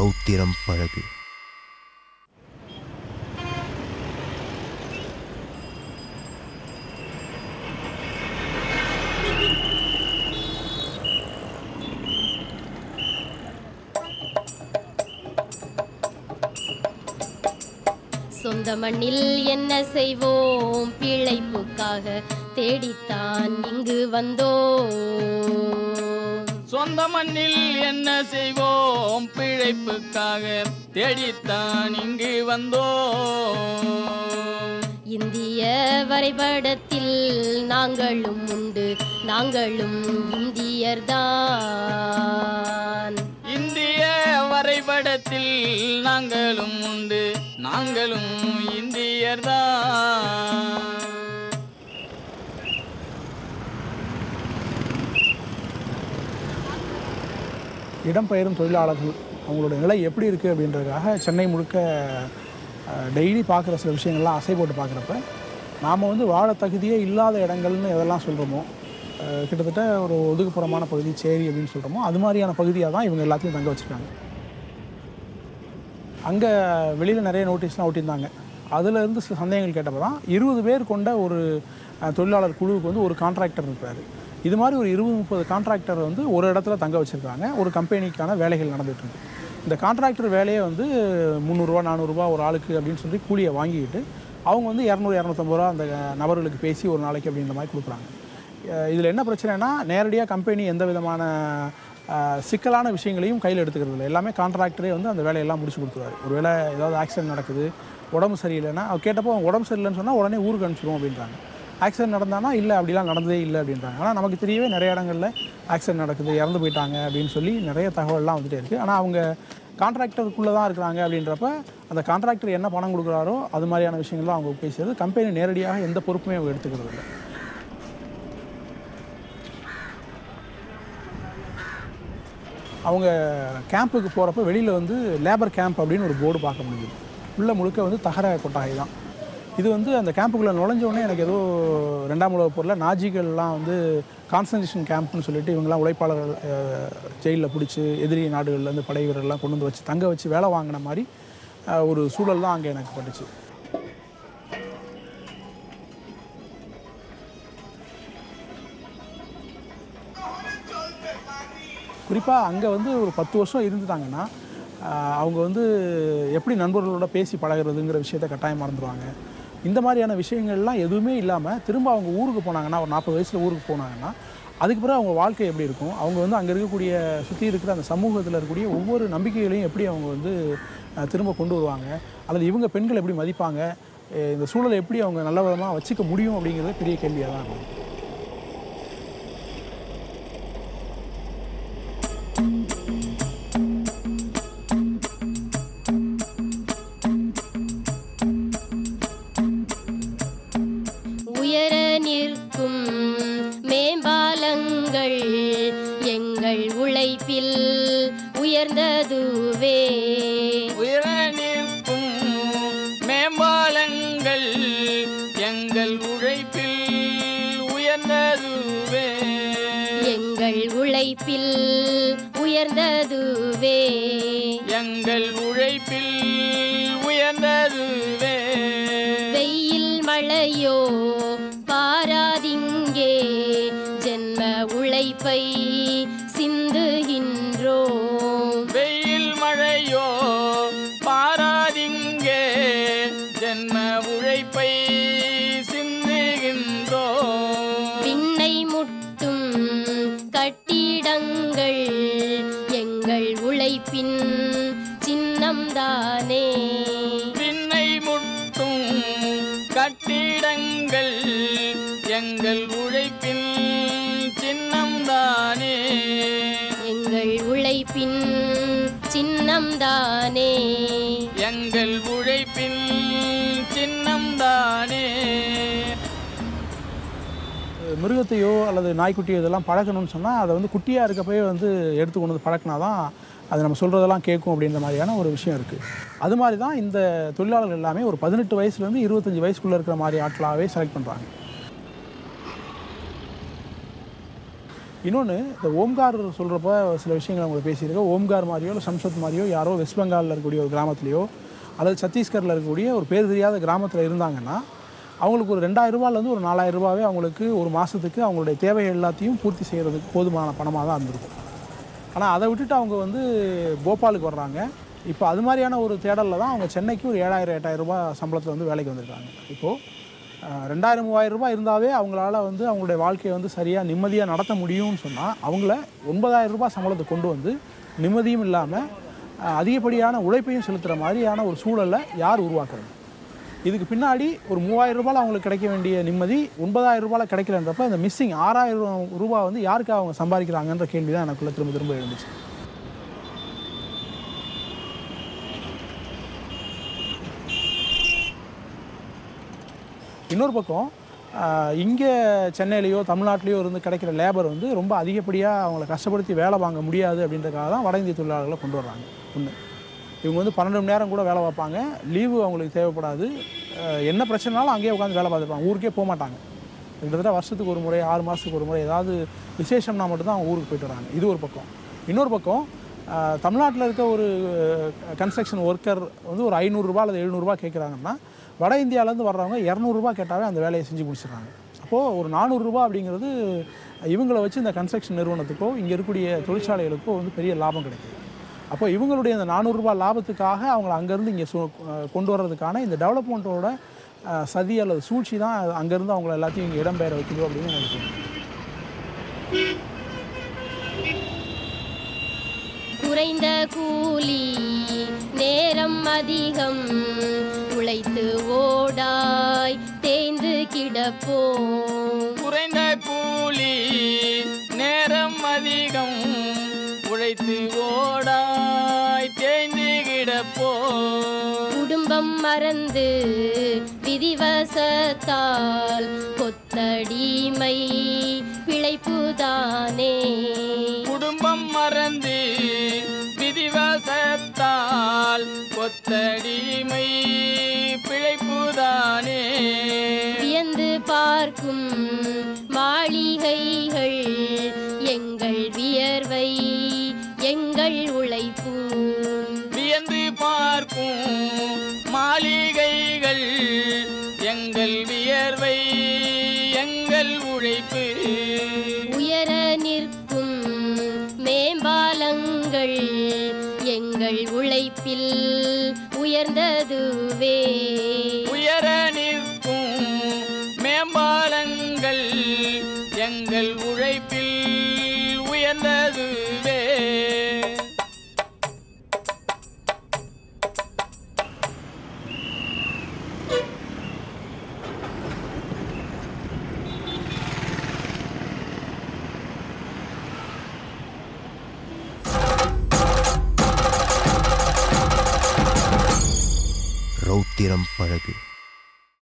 ரௌத்திரம் பழகு. சொந்த மண்ணில் என்ன செய்வோம், பிழைப்புக்காக தேடித்தான் இங்கு வந்தோம். சொந்த மண்ணில் என்ன செய்வோம், பிழைப்புக்காக தேடித்தான் இங்கு வந்தோம். இந்திய வரைபடத்தில் நாங்களும் உண்டு, நாங்களும் இந்தியர்தான். இந்திய வரைபடத்தில் நாங்களும் உண்டு, நாங்களும் இந்தியர்தான். இடம்பெயரும் தொழிலாளர்கள் அவங்களோட நிலை எப்படி இருக்குது அப்படின்றதுக்காக சென்னை முழுக்க டெய்லி பார்க்குற சில விஷயங்கள்லாம் அசை போட்டு பார்க்குறப்ப நாம் வந்து வாழ தகுதியே இல்லாத இடங்கள்னு எதெல்லாம் சொல்கிறோமோ, கிட்டத்தட்ட ஒரு ஒதுக்குப்புறமான பகுதி சேரி அப்படின்னு சொல்கிறோமோ, அது மாதிரியான பகுதியாக தான் இவங்க எல்லாத்தையும் தங்க வச்சுருக்காங்க. அங்கே வெளியில் நிறைய நோட்டீஸ்லாம் ஒட்டியிருந்தாங்க. அதிலேருந்து சில சந்தேகங்கள் கேட்டப்போ தான் 20 பேர் கொண்ட ஒரு தொழிலாளர் குழுவுக்கு வந்து ஒரு கான்ட்ராக்டர் இருப்பார். இது மாதிரி ஒரு 20-30 கான்ட்ராக்டர் வந்து ஒரு இடத்துல தங்க வச்சுருக்காங்க. ஒரு கம்பெனிக்கான வேலைகள் நடந்துகிட்ருக்கு. இந்த கான்ட்ராக்டர் வேலையை வந்து 300 ரூபா 400 ரூபா ஒரு ஆளுக்கு அப்படின்னு சொல்லி கூலியை வாங்கிக்கிட்டு அவங்க வந்து 200-250 ரூபா அந்த நபர்களுக்கு பேசி ஒரு நாளைக்கு அப்படின்ற மாதிரி கொடுக்குறாங்க. இதில் என்ன பிரச்சனைனா, நேரடியாக கம்பெனி எந்த விதமான சிக்கலான விஷயங்களையும் கையில் எடுத்துக்கிறது இல்லை. எல்லாமே கான்ட்ராக்டரே வந்து அந்த வேலையெல்லாம் முடிச்சு கொடுத்துருவாரு. ஒரு வேளை ஏதாவது ஆக்சிடென்ட் நடக்குது, உடம்பு சரியில்லைன்னா கேட்டப்போ அவங்க உடம்பு சரியில்லைன்னு சொன்னால் உடனே ஊருக்கு அனுப்பிச்சிடுவோம் அப்படின்றாங்க. ஆக்சிடென்ட் நடந்தானா இல்லை, அப்படிலாம் நடந்ததே இல்லை அப்படின்றாங்க. ஆனால் நமக்கு தெரியவே நிறைய இடங்களில் ஆக்சிடென்ட் நடக்குது, இறந்து போயிட்டாங்க அப்படின்னு சொல்லி நிறைய தகவல்லாம் வந்துகிட்டே இருக்குது. ஆனால் அவங்க கான்ட்ராக்டருக்குள்ளே தான் இருக்கிறாங்க அப்படின்றப்ப அந்த கான்ட்ராக்டர் என்ன பணம் கொடுக்குறாரோ அது மாதிரியான விஷயங்கள்லாம் அவங்க பேசுறது. கம்பெனி நேரடியாக எந்த பொறுப்புமே அவங்க எடுத்துக்கிறது இல்லை. அவங்க கேம்புக்கு போகிறப்ப வெளியில் வந்து லேபர் கேம்ப் அப்படின்னு ஒரு போர்டு பார்க்க முடியுது. உள்ள முழுக்க வந்து தகர கொட்டாகை தான். இது வந்து அந்த கேம்புக்குள்ளே நுழைஞ்சோடனே எனக்கு ஏதோ 2ஆம் உலகப் போரில் நாஜிகள்லாம் வந்து கான்சன்ட்ரேஷன் கேம்ப்னு சொல்லிட்டு இவங்கெல்லாம் உழைப்பாளர்கள் ஜெயிலில் பிடிச்சி எதிரி நாடுகள்லேருந்து படை வீரர்லாம் கொண்டு வந்து வச்சு தங்க வச்சு வேலை வாங்கின மாதிரி ஒரு சூழல் தான் அங்கே எனக்கு பட்டுச்சு. குறிப்பாக அங்கே வந்து ஒரு 10 வருஷம் இருந்துட்டாங்கன்னா அவங்க வந்து எப்படி நண்பர்களோட பேசி பழகிறதுங்கிற விஷயத்த கட்டாயம் மறந்துடுவாங்க. இந்த மாதிரியான விஷயங்கள்லாம் எதுவுமே இல்லாமல் திரும்ப அவங்க ஊருக்கு போனாங்கன்னா, ஒரு 40 வயசில் ஊருக்கு போனாங்கன்னா அதுக்கு பிறகு அவங்க வாழ்க்கை எப்படி இருக்கும், அவங்க வந்து அங்கே இருக்கக்கூடிய சுற்றி இருக்கிற அந்த சமூகத்தில் இருக்கக்கூடிய ஒவ்வொரு நம்பிக்கைகளையும் எப்படி அவங்க வந்து திரும்ப கொண்டு வருவாங்க, அல்லது இவங்க பெண்கள் எப்படி மதிப்பாங்க, இந்த சூழலை எப்படி அவங்க நல்ல விதமாக வச்சுக்க முடியும் அப்படிங்கிறது பெரிய கேள்வியாக தான் இருக்கும். உயர நிற்கும் மேம்பாலங்கள் எங்கள் உழைப்பில் உயர்ந்ததுவே. உயர நிற்கும் மேம்பாலங்கள் எங்கள் உழைப்பில் உயர்ந்ததுவே. எங்கள் உழைப்பில் உயர்ந்ததுவே. எங்கள் உழைப்பில் உயர்ந்ததுவே. வெயில் மழையோ பாராதிங்கே ஜென்ம உழைப்பை சிந்துகின்றோம். வெயில் மழையோ பாராதிங்கே ஜென்ம உழைப்பை சிந்துகின்றோம். விண்ணை முட்டும் கட்டிடங்கள் எங்கள் உழைப்பின் சின்னம்தானே. விண்ணை முட்டும் கட்டிடங்கள் எங்கள் உழைப்பின் சின்னம்தானே. எங்கள் உழைப்பின் சின்னம்தானே. எங்கள் உழைப்பின் சின்னம்தானே. மிருகத்தையோ அல்லது நாய்க்குட்டியோ இதெல்லாம் பழக்கணும்னு சொன்னால் அதை வந்து குட்டியாக இருக்கப்பவே வந்து எடுத்து கொண்டு வந்து பழக்கினா தான் அது நம்ம சொல்கிறதெல்லாம் கேட்கும் அப்படின்ற மாதிரியான ஒரு விஷயம் இருக்குது. அது மாதிரி தான் இந்த தொழிலாளர்கள் எல்லாமே ஒரு 18 வயசுலேருந்து 25 வயசுக்குள்ளே இருக்கிற மாதிரி ஆட்களாகவே செலக்ட் பண்ணுறாங்க. இன்னொன்று இந்த ஓம்கார் சொல்கிறப்ப சில விஷயங்கள் அவங்க பேசியிருக்கோம். ஓம்கார் மாதிரியோ இல்லை சம்சத் மாதிரியோ யாரோ வெஸ்ட் பெங்காலில் இருக்கக்கூடிய ஒரு கிராமத்துலேயோ அல்லது சத்தீஸ்கரில் இருக்கக்கூடிய ஒரு பேர் தெரியாத கிராமத்தில் இருந்தாங்கன்னா அவங்களுக்கு ஒரு 2000 ரூபாயிலேருந்து ஒரு 4000 ரூபாவே அவங்களுக்கு ஒரு மாதத்துக்கு அவங்களுடைய தேவைகள் எல்லாத்தையும் பூர்த்தி செய்கிறதுக்கு போதுமான பணமாக தான் இருந்திருக்கும். ஆனால் அதை விட்டுட்டு அவங்க வந்து போபாலுக்கு வர்றாங்க. இப்போ அது மாதிரியான ஒரு தேடலில் தான் அவங்க சென்னைக்கு ஒரு 7000-8000 ரூபாய் சம்பளத்தில் வந்து வேலைக்கு வந்திருக்காங்க. இப்போது 2000-3000 ரூபாய் இருந்தாவே அவங்களால வந்து அவங்களுடைய வாழ்க்கையை வந்து சரியாக நிம்மதியாக நடத்த முடியும்னு சொன்னால் அவங்கள 9000 ரூபாய் சம்பளத்தை கொண்டு வந்து நிம்மதியும் இல்லாமல் அதிகப்படியான உழைப்பையும் செலுத்துகிற மாதிரியான ஒரு சூழலை யார் உருவாக்குறது? இதுக்கு பின்னாடி ஒரு 3000 ரூபாயில் அவங்களுக்கு கிடைக்க வேண்டிய நிம்மதி 9000 ரூபாயில் கிடைக்கலன்றப்ப இந்த மிஸ்ஸிங் 6000 ரூபாய் வந்து யாருக்காக அவங்க சம்பாதிக்கிறாங்கன்ற கேள்வி தான் எனக்குள்ளே திரும்ப திரும்ப எழுந்துச்சு. இன்னொரு பக்கம் இங்கே சென்னையிலையோ தமிழ்நாட்டிலையோ இருந்து கிடைக்கிற லேபர் வந்து ரொம்ப அதிகப்படியாக அவங்கள கஷ்டப்படுத்தி வேலை வாங்க முடியாது அப்படின்றதுக்காக தான் வட இந்திய தொழிலாளர்களை கொண்டு வர்றாங்க. ஒன்று, இவங்க வந்து 12 மணி நேரம் கூட வேலை பார்ப்பாங்க, லீவு அவங்களுக்கு தேவைப்படாது, என்ன பிரச்சனைனாலும் அங்கேயே உட்காந்து வேலை பார்த்துருப்பாங்க, ஊருக்கே போக மாட்டாங்க. கிட்டத்தட்ட வருஷத்துக்கு ஒரு முறை 6 மாதத்துக்கு ஒரு முறை ஏதாவது விசேஷம்னா மட்டும்தான் அவங்க ஊருக்கு போய்ட்டு வராங்க. இது ஒரு பக்கம். இன்னொரு பக்கம் தமிழ்நாட்டில் இருக்க ஒரு கன்ஸ்ட்ரக்ஷன் ஒர்க்கர் வந்து ஒரு 500 ரூபா அல்லது 700 ரூபா கேட்குறாங்கன்னா வட இந்தியாவிலேருந்து வர்றவங்க 200 ரூபா கேட்டாவே அந்த வேலையை செஞ்சு முடிச்சிடுறாங்க. அப்போது ஒரு 400 ரூபா அப்படிங்கிறது இவங்களை வச்சு இந்த கன்ஸ்ட்ரக்ஷன் நிறுவனத்துக்கோ இங்கே இருக்கக்கூடிய தொழிற்சாலைகளுக்கோ வந்து பெரிய லாபம் கிடைக்குது. அப்போ இவங்களுடைய இந்த 400 ரூபா லாபத்துக்காக அவங்களை அங்கேருந்து இங்கே கொண்டு வர்றதுக்கான இந்த டெவலப்மெண்ட்டோட சதி அல்லது சூழ்ச்சி தான் அங்கேருந்து அவங்கள எல்லாத்தையும் இங்கே இடம்பெயர வைக்குது அப்படின்னு எனக்கு தோணுது. குறைந்த கூலி நேரம் அதிகம் உழைத்து ஓடாய் தேய்ந்து கிடப்போம். குறைந்த கூலி நேரம் அதிகம் உழைத்து ஓடாய் தேய்ந்து கிடப்போம். குடும்பம் மறந்து விதிவசத்தால் கொத்தடிமை பிழைப்புதானே. குடும்பம் மறந்து விதிவசத்தால் கொத்தடிமை பிழைப்புதானே. வியந்து பார்க்கும் மாளிகைகள் எங்கள் வியர்வை எங்கள் உழைப்பு. வியந்து பார்க்கும் மாளிகைகள் எங்கள் வியர்வை எங்கள் உழைப்பு. உயர நிற்கும் மேம்பாலங்கள் எங்கள் உழைப்பில் உயர்ந்ததுவே. உயர நிற்கும் மேம்பாலங்கள் எங்கள் உழைப்பில் உயர்ந்ததுவே. ரௌத்திரம் பழகு.